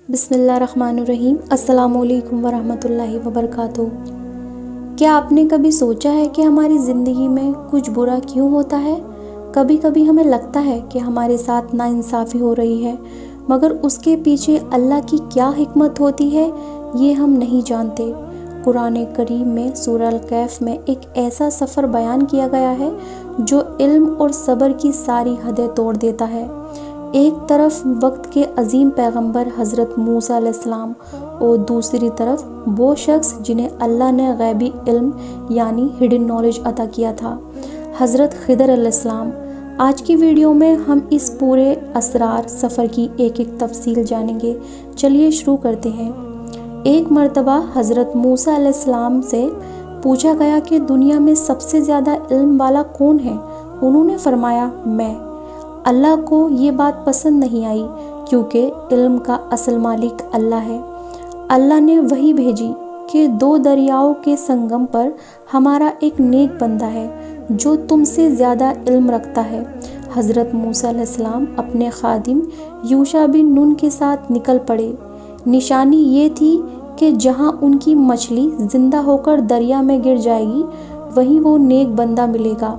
बिस्मिल्लाहिर्रहमानिर्रहीम। अस्सलामु अलैकुम वरहमतुल्लाहि वबरकातुहू। क्या आपने कभी सोचा है कि हमारी ज़िंदगी में कुछ बुरा क्यों होता है? कभी कभी हमें लगता है कि हमारे साथ नाइंसाफ़ी हो रही है, मगर उसके पीछे अल्लाह की क्या हिकमत होती है ये हम नहीं जानते। कुरान करीम में सूरह अल-कहफ़ में एक ऐसा सफ़र बयान किया गया है जो इल्म और सब्र की सारी हदें तोड़ देता है। एक तरफ वक्त के अजीम पैगंबर हज़रत मूसा अलैहिस्सलाम और दूसरी तरफ वो शख्स जिन्हें अल्लाह ने गैबी इल्म यानी हिडन नॉलेज अता किया था, हज़रत खिदर अलैहिस्सलाम। आज की वीडियो में हम इस पूरे असरार सफ़र की एक एक तफसील जानेंगे। चलिए शुरू करते हैं। एक मर्तबा हज़रत मूसा अलैहिस्सलाम से पूछा गया कि दुनिया में सबसे ज़्यादा इल्म वाला कौन है। उन्होंने फरमाया, मैं। अल्लाह को ये बात पसंद नहीं आई क्योंकि इल्म का असल मालिक अल्लाह है। अल्लाह ने वही भेजी कि दो दरियाओं के संगम पर हमारा एक नेक बंदा है जो तुमसे ज़्यादा इल्म रखता है। हज़रत मूसा अलैहिस्सलाम अपने खादिम यूशा बिन नून के साथ निकल पड़े। निशानी ये थी कि जहाँ उनकी मछली ज़िंदा होकर दरिया में गिर जाएगी वहीं वो नेक बंदा मिलेगा।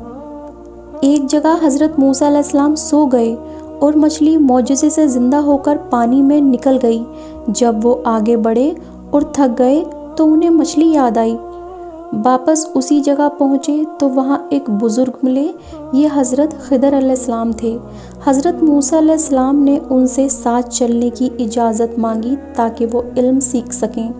एक जगह हज़रत मूसा अलैहिस्सलाम सो गए और मछली मौजज़े से ज़िंदा होकर पानी में निकल गई। जब वो आगे बढ़े और थक गए तो उन्हें मछली याद आई। वापस उसी जगह पहुँचे तो वहाँ एक बुज़ुर्ग मिले। ये हज़रत खिदर अलैहिस्सलाम थे। हज़रत मूसा अलैहिस्सलाम ने उनसे साथ चलने की इजाज़त मांगी ताकि वो इल्म सीख सकें।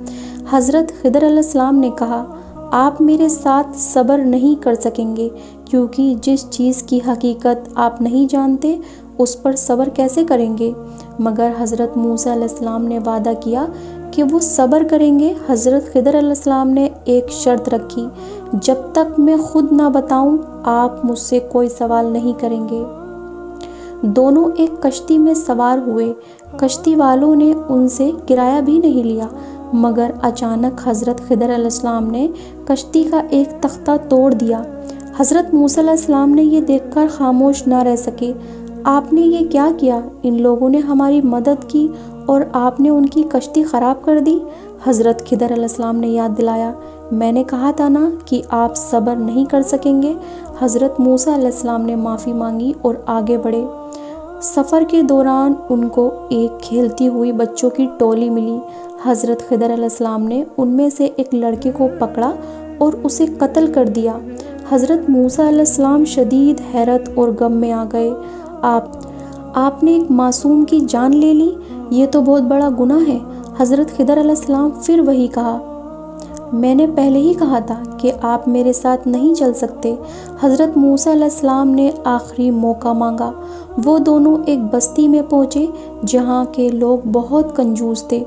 हज़रत खिदर अलैहिस्सलाम ने कहा, आप मेरे साथ सब्र नहीं कर सकेंगे क्योंकि जिस चीज़ की हकीकत आप नहीं जानते उस पर सब्र कैसे करेंगे। मगर हज़रत मूसा अलैहिस्सलाम ने वादा किया कि वो सब्र करेंगे। हज़रत खिदर अलैहिस्सलाम ने एक शर्त रखी, जब तक मैं खुद ना बताऊं आप मुझसे कोई सवाल नहीं करेंगे। दोनों एक कश्ती में सवार हुए। कश्ती वालों ने उनसे किराया भी नहीं लिया, मगर अचानक हज़रत खिदर अलैहिस्सलाम ने कश्ती का एक तख्ता तोड़ दिया। हज़रत मूसा अलैहिस्सलाम ने ये देखकर खामोश ना रह सके। आपने ये क्या किया? इन लोगों ने हमारी मदद की और आपने उनकी कश्ती ख़राब कर दी। हज़रत खिदर अलैहिस्सलाम ने याद दिलाया, मैंने कहा था ना कि आप सब्र नहीं कर सकेंगे। हज़रत मूसा अलैहिस्सलाम ने माफ़ी मांगी और आगे बढ़े। सफ़र के दौरान उनको एक खेलती हुई बच्चों की टोली मिली। हज़रत खिदर अलैहिस्सलाम ने उनमें से एक लड़के को पकड़ा और उसे कत्ल कर दिया। हज़रत मूसा अलैहिस्सलाम शदीद हैरत और गम में आ गए। आपने एक मासूम की जान ले ली, ये तो बहुत बड़ा गुनाह है। हज़रत खिदर अलैहिस्सलाम फिर वही कहा, मैंने पहले ही कहा था कि आप मेरे साथ नहीं चल सकते। हज़रत मूसा अलैहिस्सलाम ने आखिरी मौका मांगा। वो दोनों एक बस्ती में पहुँचे जहाँ के लोग बहुत कंजूस थे।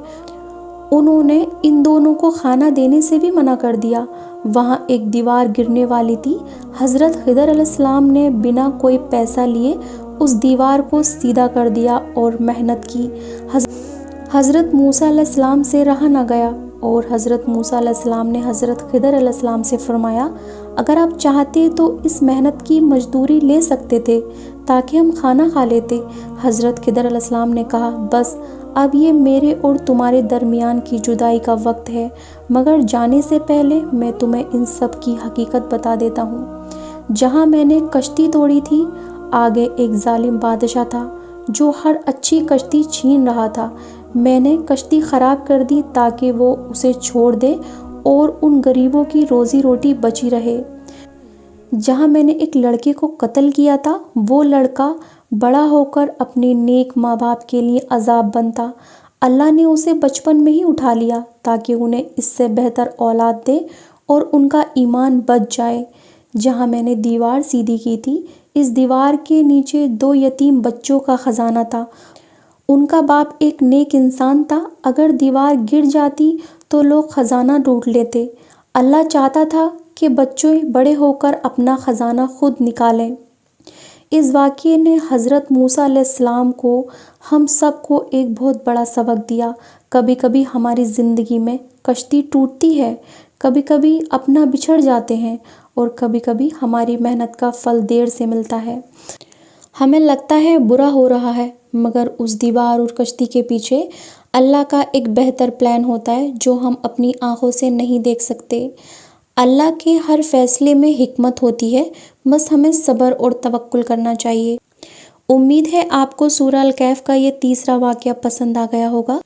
उन्होंने इन दोनों को खाना देने से भी मना कर दिया। वहाँ एक दीवार गिरने वाली थी। हज़रत खिदर अलैहिस्सलाम ने बिना कोई पैसा लिए उस दीवार को सीधा कर दिया और मेहनत की। हज़रत मूसा अलैहिस्सलाम से रहा न गया और हज़रत मूसा अलैहिस्सलाम ने हज़रत खिदर अलैहिस्सलाम से फरमाया, अगर आप चाहते तो इस मेहनत की मजदूरी ले सकते थे ताकि हम खाना खा लेते। हज़रत खिदर अलैहिस्सलाम ने कहा, बस अब ये मेरे और तुम्हारे दरमियान की जुदाई का वक्त है, मगर जाने से पहले मैं तुम्हें इन सब की हकीकत बता देता हूँ। जहाँ मैंने कश्ती तोड़ी थी आगे एक जालिम बादशाह था जो हर अच्छी कश्ती छीन रहा था। मैंने कश्ती ख़राब कर दी ताकि वो उसे छोड़ दे और उन गरीबों की रोज़ी रोटी बची रहे। जहाँ मैंने एक लड़के को कत्ल किया था वो लड़का बड़ा होकर अपने नेक माँ बाप के लिए अजाब बनता। अल्लाह ने उसे बचपन में ही उठा लिया ताकि उन्हें इससे बेहतर औलाद दे और उनका ईमान बच जाए। जहाँ मैंने दीवार सीधी की थी इस दीवार के नीचे दो यतीम बच्चों का ख़जाना था। उनका बाप एक नेक इंसान था। अगर दीवार गिर जाती तो लोग ख़जाना लूट लेते। अल्लाह चाहता था कि बच्चे बड़े होकर अपना ख़जाना खुद निकालें। इस वाक़ये ने हज़रत मूसा अलैहिस्सलाम को हम सब को एक बहुत बड़ा सबक दिया। कभी कभी हमारी ज़िंदगी में कश्ती टूटती है, कभी कभी अपना बिछड़ जाते हैं और कभी कभी हमारी मेहनत का फल देर से मिलता है। हमें लगता है बुरा हो रहा है مگر اس دیوار اور کشتی کے پیچھے اللہ کا ایک بہتر پلان ہوتا ہے جو ہم اپنی آنکھوں سے نہیں دیکھ سکتے۔ اللہ کے ہر فیصلے میں حکمت ہوتی ہے، بس ہمیں صبر اور توکل کرنا چاہیے۔ امید ہے آپ کو سورہ الکہف کا یہ تیسرا واقعہ پسند آ گیا ہوگا۔